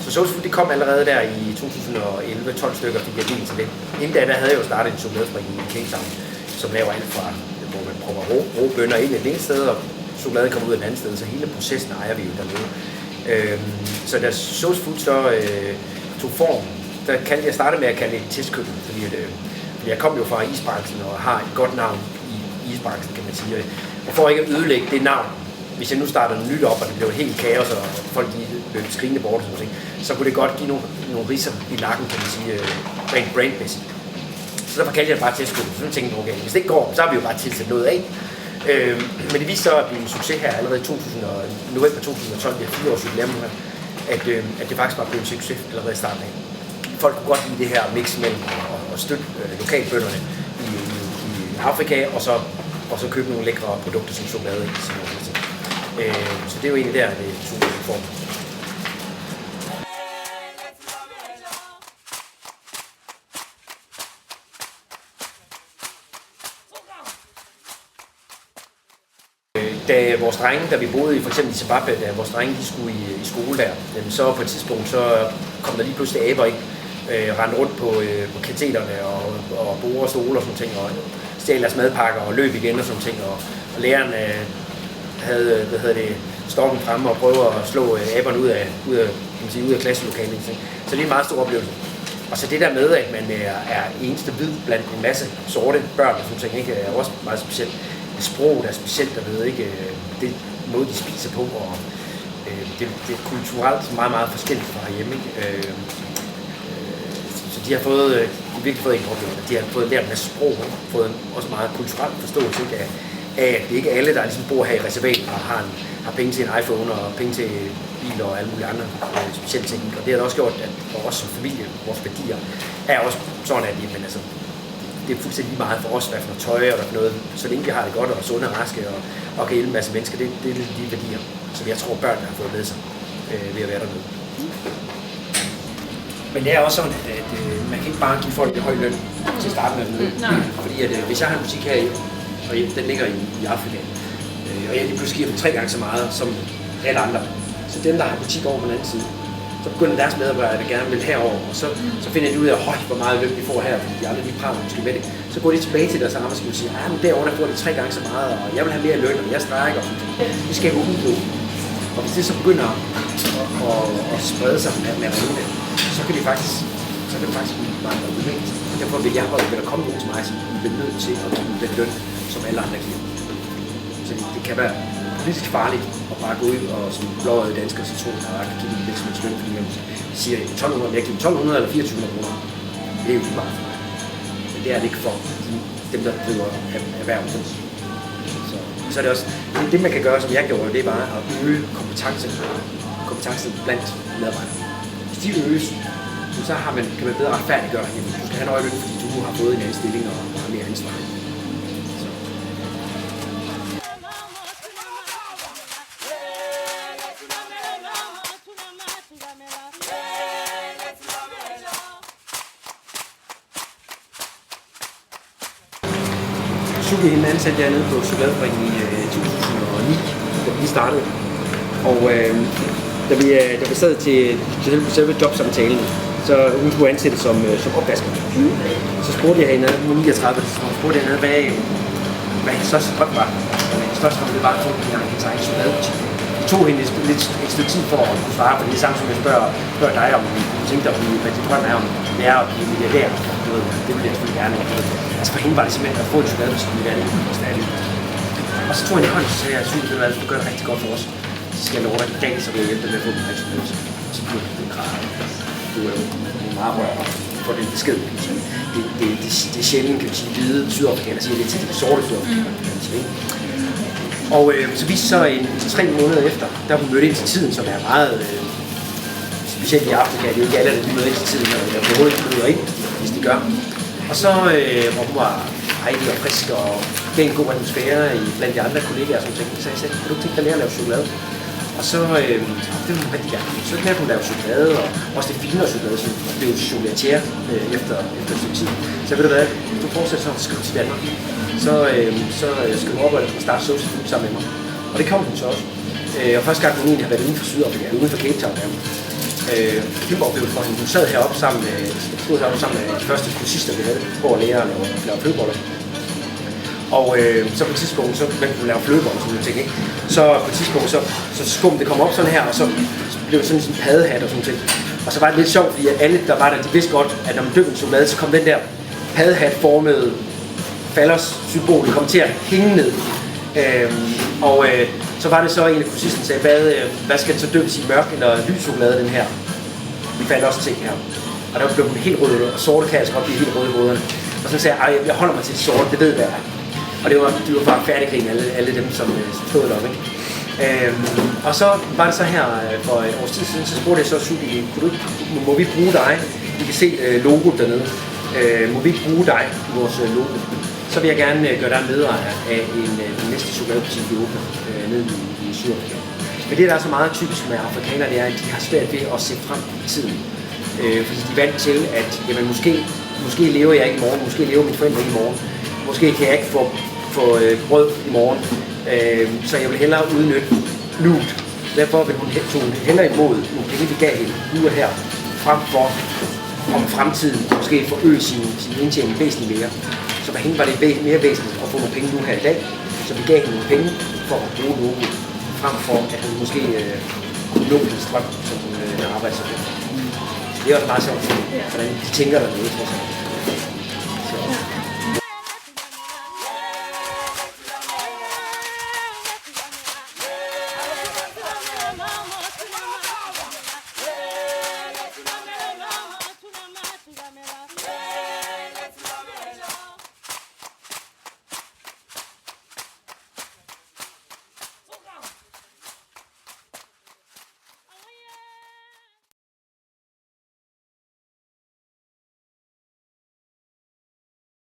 Så Soul's Food, det kom allerede der i 2011, 12 stykker fik jeg del til det. Inden da havde jeg jo startet en chokoladefabrik i Kingstown, som laver alt fra, hvor man prøver rå bønner ind i det ene sted, og chokolade kommer ud af det andet sted, så hele processen ejer vi jo dernede. Så da Soul's Food så tog form, der jeg startede med at kalde det et testkøkken, fordi jeg kom jo fra isbranchen og har et godt navn i isbranchen, kan man sige. Og for ikke at ødelægge det navn, hvis jeg nu starter noget nyt op, og det blev helt kaos, og folk løb skrigende bort og sådan noget, så kunne det godt give nogle ridser i nakken, kan man sige, rent brandmæssigt. Så derfor kaldte jeg det bare testkøkken. Så tænkte jeg, okay, hvis det ikke går, så har vi jo bare tilsat noget af. Men det viste så at blive en succes her allerede i november 2012, det er 4 års jubilæum her, at det faktisk var blevet en succes allerede i starten af. Folk kunne godt lide det her mix mellem at støtte lokalbønderne i Afrika, og så købe nogle lækre produkter som chokolade. Så det er jo egentlig der, det er super form. Da vores drenge, da vi boede for eksempel i Zimbabwe, da vores drenge de skulle i skole der, så på et tidspunkt så kom der lige pludselig aber ind, rendte rundt på kateterne og borde og stole og sådan ting, og stjal deres madpakker og løb igen og sådan ting, og læreren havde stokken fremme og prøvede at slå aberne ud af klasselokalet. Så det er en meget stor oplevelse. Og så det der med, at man er eneste hvid blandt en masse sorte børn, og sådan ting, ikke, er også meget specielt. Det sprog, der er specielt dernede, ikke? Det måde, de spiser på, og det er kulturelt meget, meget forskelligt fra hjemme. Ikke? Så de har virkelig fået en oplevelse. De har fået lært en masse sprog, fået også meget kulturel forståelse, ikke? Af at det ikke er alle, der ligesom bor her i reservaten og har penge til en iPhone og penge til biler og alle mulige andre specielle ting. Og det har også gjort, at for os som familie, vores værdier, er også sådan, at det er fuldstændig lige meget for os, hvad for noget tøj og noget, så længe vi har det godt og sunde og raske og kan hjælpe en masse mennesker, det er de værdier, som jeg tror børnene har fået med sig ved at være dernede. Men det er også sådan, at man kan ikke bare give folk en høj løn til at starte med dernede. Fordi at, hvis jeg har en butik her, og den ligger i Afrika, og jeg lige pludselig giver dem 3 gange så meget som alle andre, så dem, der har butik over på den anden side, så begynder deres medarbejdere, der gerne vil herover, og så finder de ud af, hvor meget løn de får her, fordi de andre de prater måske med det. Så går de tilbage til deres arbejdsgiver og siger, men derovre der får de 3 gange så meget, og jeg vil have mere løn, og jeg strækker, og det skal åbent ud. Og hvis det så begynder at sprede sig med ringene, så kan det faktisk blive meget nødvendigt. Derfor vil jeg holde, at der kommer nogen til mig, som bliver nødt til at give den løn, som alle andre giver. Så det kan være politisk farligt at bare gå ud og som blåøjede danskere, så tror jeg, at jeg kan give dem lidt som en løn, fordi man siger 1200, men jeg giver 1200 eller 2400 kroner. Det er jo lige meget for mig. Men det er det ikke for dem, der driver erhverv. Så er det også, det man kan gøre, som jeg gjorde, det er bare at øge kompetencen blandt medarbejdere. Hvis de øges, så kan man bedre retfærdiggøre, at du skal have en høj løn, fordi du har fået en anden stilling og har mere ansvar. Suki, hende ansatte jeg nede på chokoladefabrikken i 2009, da vi startede. Og da vi sad til selve jobsamtalen, så hun skulle ansættes som opvasker. Så spurgte jeg hende, hun 39, så spurgte jeg hende, hvad hendes største drøm var. Hendes største drøm var at få hendes egen chokoladebutik. Det tog hende et stykke tid for at kunne svare, for det er det samme som jeg spørger dig om, du tænkte at blive, hvad din drøm er om, det er at blive milliardær. Det ville jeg selvfølgelig gerne. Altså for hende var det simpelthen at få en chokoladebutik i hverdagen, og stadig. Og så tog jeg en hånd, så sagde jeg, at du gør det rigtig godt for os. Så skal jeg love dig i dag, så vil jeg hjælpe dig med at få den her chokoladebutik. Så bliver det græd. Du er jo meget rørt for den besked. Det er sjældent, kan vi sige, hvide sydafrikaner siger det til de sorte sydafrikaner. Og så viste så 3 måneder efter, der hun mødte ind til tiden, som er meget specielt i Afrika. Det er jo ikke alle, der møder ind til tiden, og jeg overhovedet ikke møder ind, hvis de gør. Og så hvor hun var dejlig og frisk og gav en god atmosfære blandt de andre kollegaer, som tænkte, så jeg sagde, kan du ikke tænke dig at lære at lave chokolade? Og så det var hun rigtig gerne. Så lærte hun at lave chokolade, og også det finere chokolade, som blev chocolatier efter et stykke tid. Så ved du hvad, du fortsætter så at skrive til Danmark. Så skal du op og starte Social Food sammen med mig. Og det kom hun så også. Og første gang hun egentlig har været uden for Sydafrika, uden for Cape Town. Kæmpe oplevelse for hende. Hun sad heroppe sammen med de første kursister, vi havde, hvor at lære at lave flødeboller. Og så på et tidspunkt, så begyndte hun at lave flødeboller, som hun tænkte, ikke? Så på et tidspunkt, så skum det kom op sådan her, og så blev det sådan en paddehat og sådan ting. Og så var det lidt sjovt, fordi alle, der var der, de vidste godt, at når man dyppede en chokolade, så kom den der paddehat-formede fallers-symbol, kom til at hænge ned. Så var det så en af kursisten sagde, hvad skal den så dyppes i, mørk eller lys chokolade, den her? Vi fandt også ting her. Og der blev hun helt rød, og sorte kan altså godt blive helt røde i hovederne. Og så sagde jeg, jeg holder mig til sort, det ved hvad jeg er. Og det var bare færdiggrin, alle dem, som stod deroppe. Og så var det så her for et års tid siden, så spurgte jeg så Sugi, må vi bruge dig? I kan se logoet dernede. Må vi bruge dig i vores logo? Så vil jeg gerne gøre dig medejer af en næste chokoladebutik, vi åbner nede i Sydafrika. Men det, der er så meget typisk med afrikanere, det er, at de har svært ved at se frem i tiden. Fordi de er vant til, at jamen, måske lever jeg ikke i morgen, måske lever mine forældre ikke i morgen, måske kan jeg ikke få brød i morgen, så jeg vil hellere udnytte nuet. Derfor vil hun hellere imod nogle penge, vi gav hende nu og her, frem for om fremtiden måske forøge sin indtjening væsentligt mere. Så for hende var det mere væsentligt at få nogle penge nu her i dag, så vi gav hende nogle penge for at bruge logoet, frem for at hun måske kunne nå en strøm, som hun arbejder sig på. Det er også meget sjovt, hvordan de tænker dernede, trods alt.